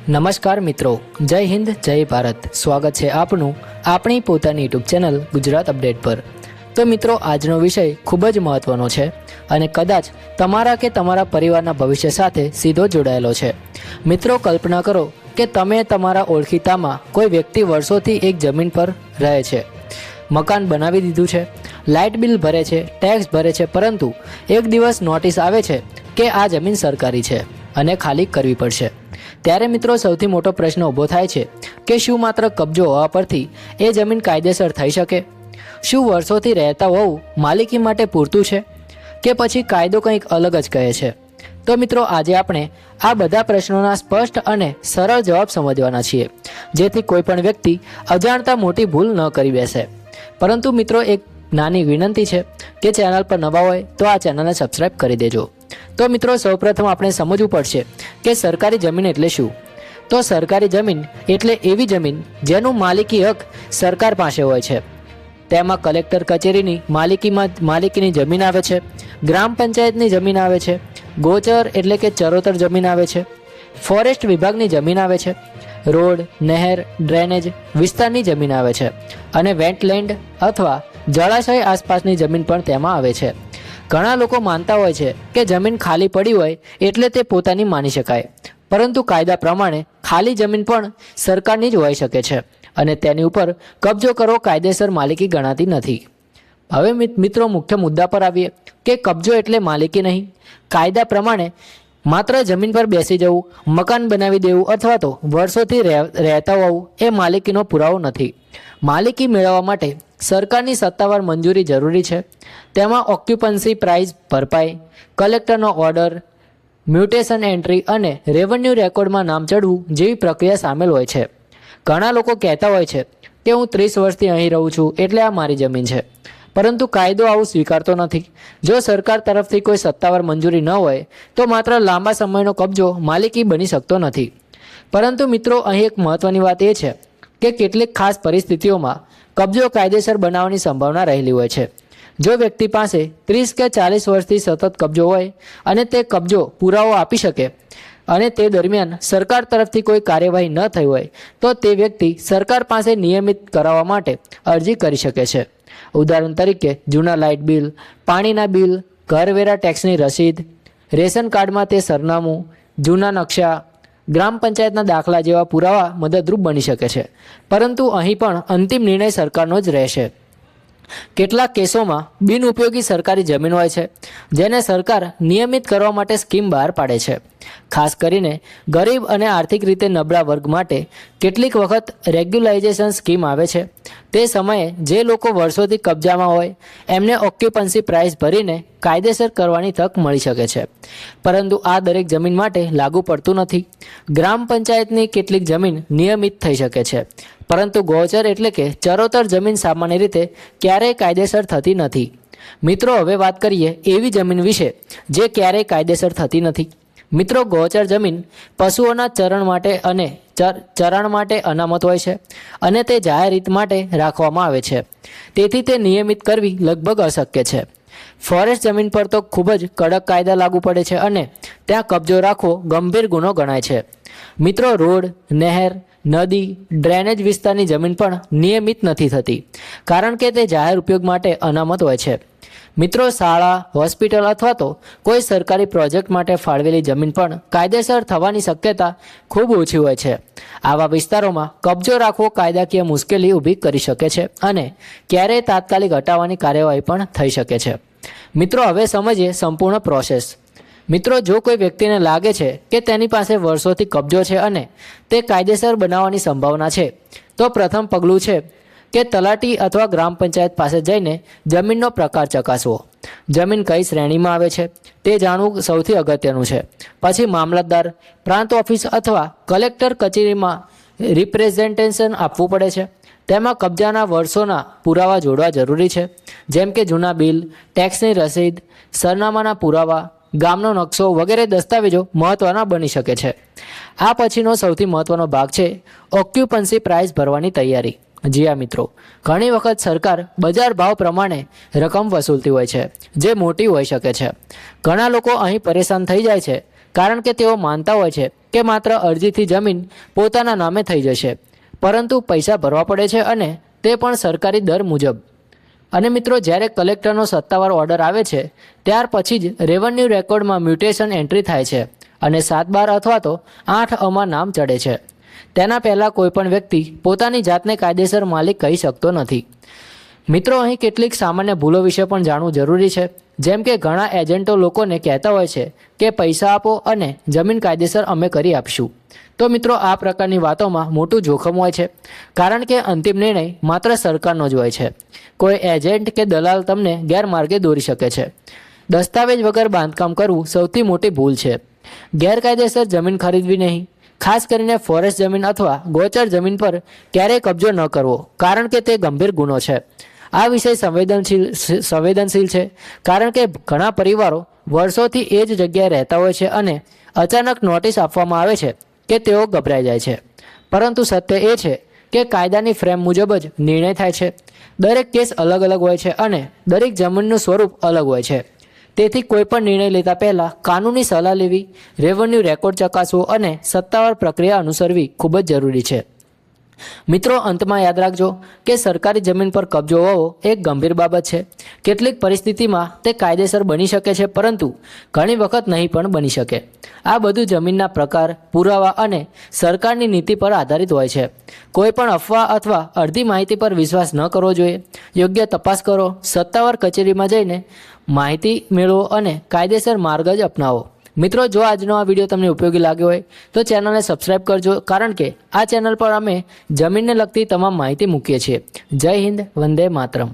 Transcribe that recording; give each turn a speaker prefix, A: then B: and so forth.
A: નમસ્કાર મિત્રો, જય હિન્દ, જય ભારત. સ્વાગત છે આપનું આપણી પોતાની યુટ્યુબ ચેનલ ગુજરાત અપડેટ પર. તો મિત્રો, આજનો વિષય ખૂબ જ મહત્વનો છે અને કદાચ તમારા કે તમારા પરિવારના ભવિષ્ય સાથે સીધો જોડાયેલો છે. મિત્રો, કલ્પના કરો કે તમે તમારા ઓળખીતામાં કોઈ વ્યક્તિ વર્ષોથી એક જમીન પર રહે છે, મકાન બનાવી દીધું છે, લાઇટ બિલ ભરે છે, ટેક્સ ભરે છે, પરંતુ એક દિવસ નોટિસ આવે છે કે આ જમીન સરકારી છે અને ખાલી કરવી પડશે. ત્યારે મિત્રો, સૌથી મોટો પ્રશ્ન ઊભો થાય છે કે શું માત્ર કબજો હોવા પરથી એ જમીન કાયદેસર થઈ શકે? શું વર્ષોથી રહેતા હોવું માલિકી માટે પૂરતું છે કે પછી કાયદો કંઈક અલગ જ કહે છે? તો મિત્રો, આજે આપણે આ બધા પ્રશ્નોના સ્પષ્ટ અને સરળ જવાબ સમજવાના છીએ, જેથી કોઈ પણ વ્યક્તિ અજાણતા મોટી ભૂલ ન કરી બેસે. પરંતુ મિત્રો, એક નાની વિનંતી છે કે ચેનલ પર નવા હોય તો આ ચેનલને સબસ્ક્રાઇબ કરી દેજો. તો મિત્રો, સૌપ્રથમ આપણે સમજવું પડશે કે સરકારી જમીન એટલે શું. તો સરકારી જમીન એટલે એવી જમીન જેનું માલિકી હક સરકાર પાસે હોય છે. તેમાં કલેક્ટર કચેરીની માલિકીની જમીન આવે છે, ગ્રામ પંચાયતની જમીન આવે છે, ગોચર એટલે કે ચરોતર જમીન આવે છે, ફોરેસ્ટ વિભાગની જમીન આવે છે, રોડ, નહેર, ડ્રેનેજ વિસ્તારની જમીન આવે છે અને વેટલેન્ડ અથવા જળાશય આસપાસની જમીન પણ તેમાં આવે છે. ઘણા લોકો માનતા હોય છે કે જમીન ખાલી પડી હોય એટલે તે પોતાની માની શકાય, પરંતુ કાયદા પ્રમાણે ખાલી જમીન પણ સરકારની જ હોઈ શકે છે અને તેની ઉપર કબજો કરવો કાયદેસર માલિકી ગણાતી નથી. હવે મિત્રો, મુખ્ય મુદ્દા પર આવીએ કે કબજો એટલે માલિકી નહીં. કાયદા પ્રમાણે માત્ર જમીન પર બેસી જવું, મકાન બનાવી દેવું અથવા તો વર્ષોથી રહેતા હોવું એ માલિકીનો પુરાવો નથી. માલિકી મેળવવા માટે સરકારની સત્તાવાર મંજૂરી જરૂરી છે. તેમાં ઓક્યુપન્સી પ્રાઇસ ભરપાઈ, કલેક્ટરનો ઓર્ડર, મ્યુટેશન એન્ટ્રી અને રેવન્યુ રેકોર્ડમાં નામ ચડવું જેવી પ્રક્રિયા સામેલ હોય છે. ઘણા લોકો કહેતા હોય છે કે હું 30 વર્ષથી અહીં રહું છું એટલે આ મારી જમીન છે, પરંતુ કાયદો આવું સ્વીકારતો નથી. જો સરકાર તરફથી કોઈ સત્તાવાર મંજૂરી ન હોય તો માત્ર લાંબા સમયનો કબજો માલિકી બની શકતો નથી. પરંતુ મિત્રો, અહીં એક મહત્વની વાત એ છે કે કેટલીક ખાસ પરિસ્થિતિઓમાં કબજો કાયદેસર બનાવવાની સંભાવના રહેલી હોય છે. જો વ્યક્તિ પાસે 30 કે 40 વર્ષથી સતત કબજો હોય અને તે કબજો પુરાવો આપી શકે અને તે દરમિયાન સરકાર તરફથી કોઈ કાર્યવાહી ન થઈ હોય તો તે વ્યક્તિ સરકાર પાસે નિયમિત કરાવવા માટે અરજી કરી શકે છે. ઉદાહરણ તરીકે, જૂના લાઇટ બિલ, પાણીના બિલ, ઘરવેરા ટેક્સની રસીદ, રેશન કાર્ડમાં તે સરનામું, જૂના નકશા, ગ્રામ પંચાયતના દાખલા જેવા પુરાવા મદદરૂપ બની શકે છે. પરંતુ અહીં પણ અંતિમ નિર્ણય સરકારનો જ રહેશે. કેટલાક કેસોમાં બિનઉપયોગી સરકારી જમીન હોય છે જેને સરકાર નિયમિત કરવા માટે સ્કીમ બહાર પાડે છે. ખાસ કરીને ગરીબ અને આર્થિક રીતે નબળા વર્ગ માટે કેટલીક વખત રેગ્યુલાઇઝેશન સ્કીમ આવે છે. તે સમયે જે લોકો વર્ષોથી કબજામાં હોય એમને ઓક્યુપન્સી પ્રાઇસ ભરીને કાયદેસર કરવાની તક મળી શકે છે. પરંતુ આ દરેક જમીન માટે લાગુ પડતું નથી. ગ્રામ પંચાયતની કેટલીક જમીન નિયમિત થઈ શકે છે, પરંતુ ગોચર એટલે કે ચરોતર જમીન સામાન્ય રીતે ક્યારેય કાયદેસર થતી નથી. મિત્રો, હવે વાત કરીએ એવી જમીન વિશે જે ક્યારેય કાયદેસર થતી નથી. મિત્રો, ગોચર જમીન પશુઓના ચરણ માટે અનામત હોય છે અને તે જાહેર હિત માટે રાખવામાં આવે છે. તેથી તે નિયમિત કરવી લગભગ અશક્ય છે. ફોરેસ્ટ જમીન પર તો ખૂબ જ કડક કાયદા લાગુ પડે છે અને ત્યાં કબજો રાખવો ગંભીર ગુનો ગણાય છે. મિત્રો, રોડ, નહેર, નદી, ડ્રેનેજ વિસ્તારની જમીન પણ નિયમિત નથી થતી કારણ કે તે જાહેર ઉપયોગ માટે અનામત હોય છે. મિત્રો, શાળા, હોસ્પિટલ અથવા તો કોઈ સરકારી પ્રોજેક્ટ માટે ફાળવેલી જમીન પણ કાયદેસર થવાની શક્યતા ખૂબ ઓછી હોય છે. આવા વિસ્તારોમાં કબજો રાખવો કાયદાકીય મુશ્કેલી ઊભી કરી શકે છે અને ક્યારેય તાત્કાલિક હટાવવાની કાર્યવાહી પણ થઈ શકે છે. મિત્રો, હવે સમજીએ સંપૂર્ણ પ્રોસેસ. મિત્રો, જો કોઈ વ્યક્તિને લાગે છે કે તેની પાસે વર્ષોથી કબજો છે અને તે કાયદેસર બનાવવાની સંભાવના છે, તો પ્રથમ પગલું છે કે તલાટી અથવા ગ્રામ પંચાયત પાસે જઈને જમીનનો પ્રકાર ચકાસવો. જમીન કઈ શ્રેણીમાં આવે છે તે જાણવું સૌથી અગત્યનું છે. પછી મામલતદાર, પ્રાંત ઓફિસ અથવા કલેક્ટર કચેરીમાં રિપ્રેઝેન્ટેશન આપવું પડે છે. તેમાં કબજાના વર્ષોના પુરાવા જોડવા જરૂરી છે, જેમ કે જૂના બિલ, ટેક્સની રસીદ, સરનામાના પુરાવા, ગામનો નકશો વગેરે દસ્તાવેજો મહત્ત્વના બની શકે છે. આ પછીનો સૌથી મહત્ત્વનો ભાગ છે ઓક્યુપન્સી પ્રાઇસ ભરવાની તૈયારી. જી હા મિત્રો, ઘણી વખત સરકાર બજાર ભાવ પ્રમાણે રકમ વસૂલતી હોય છે જે મોટી હોઈ શકે છે. ઘણા લોકો અહીં પરેશાન થઈ જાય છે કારણ કે તેઓ માનતા હોય છે કે માત્ર અરજીથી જમીન પોતાના નામે થઈ જશે, પરંતુ પૈસા ભરવા પડે છે અને તે પણ સરકારી દર મુજબ. અને મિત્રો, જ્યારે કલેક્ટરનો સત્તાવાર ઓર્ડર આવે છે ત્યાર પછી જ રેવન્યુ રેકોર્ડમાં મ્યુટેશન એન્ટ્રી થાય છે અને 7/12 અથવા તો 8 નામ ચડે છે. તેના પહેલાં કોઈપણ વ્યક્તિ પોતાની જાતને કાયદેસર માલિક કહી શકતો નથી. મિત્રો, અહીં કેટલીક સામાન્ય ભૂલો વિશે પણ જાણવું જરૂરી છે. જેમ કે ઘણા એજન્ટો લોકોને કહેતા હોય છે કે પૈસા આપો અને જમીન કાયદેસર અમે કરી આપશું. તો મિત્રો, આ પ્રકારની વાતોમાં મોટું જોખમ હોય છે, કારણ કે અંતિમ નિર્ણય માત્ર સરકારનો જ હોય છે. કોઈ એજન્ટ કે દલાલ તમને ગેરમાર્ગે દોરી શકે છે. દસ્તાવેજ વગર બાંધકામ કરવું સૌથી મોટી ભૂલ છે. ગેરકાયદેસર જમીન ખરીદવી નહીં, ખાસ કરીને ફોરેસ્ટ જમીન અથવા ગોચર જમીન પર ક્યારેય કબજો ન કરવો, કારણ કે તે ગંભીર ગુનો છે. આ વિષય સંવેદનશીલ છે, કારણ કે ઘણા પરિવારો વર્ષોથી એ જ જગ્યાએ રહેતા હોય છે અને અચાનક નોટિસ આપવામાં આવે છે કે તેઓ ગભરાઈ જાય છે. પરંતુ સત્ય એ છે કે કાયદાની ફ્રેમ મુજબ જ નિર્ણય થાય છે. દરેક કેસ અલગ અલગ હોય છે અને દરેક જમીનનું સ્વરૂપ અલગ હોય છે. તેથી કોઈ પણ નિર્ણય લેતા પહેલાં કાનૂની સલાહ લેવી, રેવન્યુ રેકોર્ડ ચકાસવો અને સત્તાવાર પ્રક્રિયા અનુસરવી ખૂબ જ જરૂરી છે. મિત્રો, અંતમાં યાદ રાખજો કે સરકારી જમીન પર કબજો હોવો એક ગંભીર બાબત છે. કેટલીક પરિસ્થિતિમાં તે કાયદેસર બની શકે છે, પરંતુ ઘણી વખત નહીં પણ બની શકે. આ બધું જમીનના પ્રકાર, પુરાવા અને સરકારની નીતિ પર આધારિત હોય છે. કોઈ પણ અફવા અથવા અડધી માહિતી પર વિશ્વાસ ન કરવો જોઈએ. યોગ્ય તપાસ કરો, સત્તાવાર કચેરીમાં જઈને માહિતી મેળવો અને કાયદેસર માર્ગ જ અપનાવો. મિત્રો, જો આજનો આ વિડીયો તમને ઉપયોગી લાગ્યો હોય તો ચેનલને સબસ્ક્રાઈબ કરજો, કારણ કે આ ચેનલ પર અમે જમીનને લગતી તમામ માહિતી મૂકીએ છીએ. જય હિન્દ, વંદે માતરમ.